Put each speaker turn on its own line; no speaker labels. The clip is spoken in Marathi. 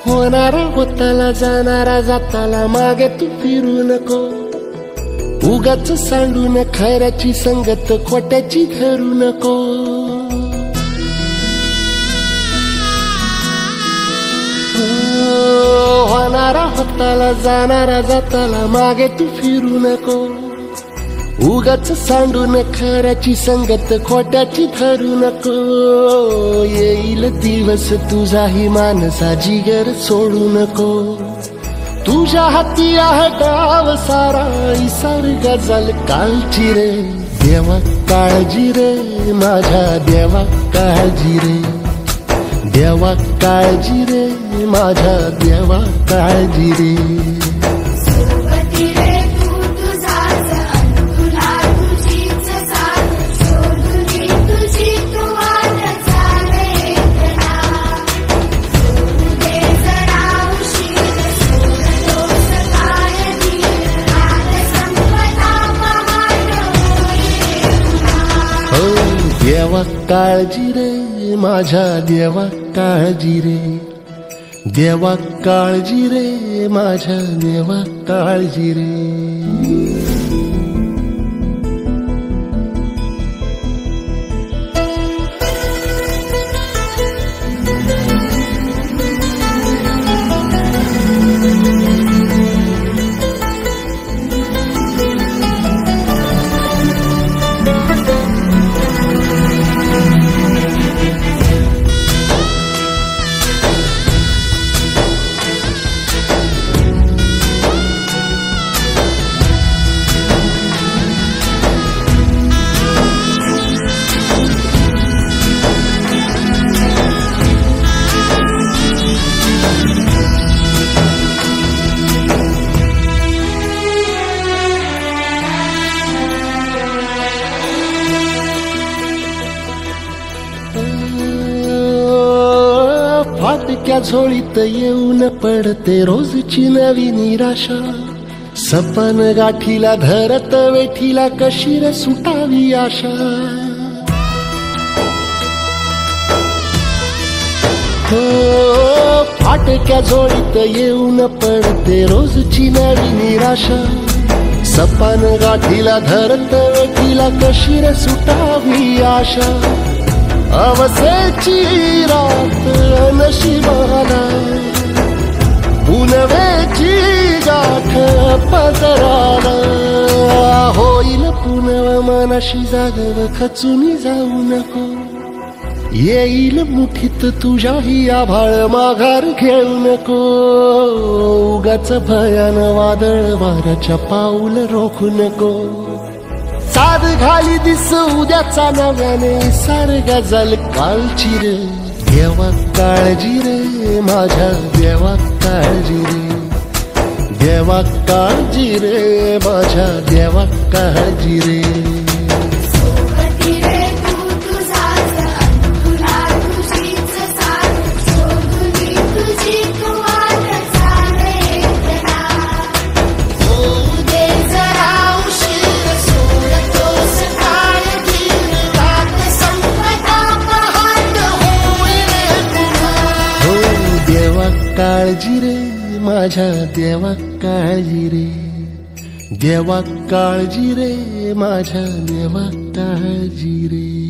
होणारा होताला जाणारा जाताला मागे तू फिरू नको, उगाच सांडून खऱ्याची संगत खोट्याची धरू नको. होणारा होताला जाणारा जाताला मागे तू फिरू नको, उगाच सांडून खऱ्याची संगत खोट्याची धरू नको. येईल दिवस तुझाही मानसा जिगर सोडू नको, तुझ्या हाती आहे डाव सारा इसार गजल काळजी रे. देवा काळजी रे माझ्या देवा काळजी रे, देवा काळजी रे माझ्या देवा काळजी रे. देवा काळजी रे माझ्या देवा काळजी रे, देवा काळजी रे माझ्या देवा काळजी रे. फाटक्या झोळीत येऊन पडते रोजची नवी निराशा, सपन गाठीला धरत वेठीला कशी रे सुटावी आशा. हो फाटक्या झोळीत येऊन पडते रोजची नवी निराशा, सपन गाठीला धरत वेठीला कशी रे सुटावी आशा. अवसेची रात नशिबाला पुनवेची गाठ पदराला, होईल पुनव मनाशी जागव खचून जाऊ नको. येईल मुठीत तुझ्याही आभाळ माघार घेऊ नको, उगाच भयान वादळ वाऱ्याच्या पाऊल रोखू नको. साध घाली दिस उद्याचा नव्याने सार गजल काळजी रे. देवा काळजी रे माझ्या देवा काळजी रे, देवा काळजी रे माझ्या देवा काळजी रे. काळजी रे माझ्या देवा काळजी रे, देवा काळजी रे माझ्या देवा काळजी रे.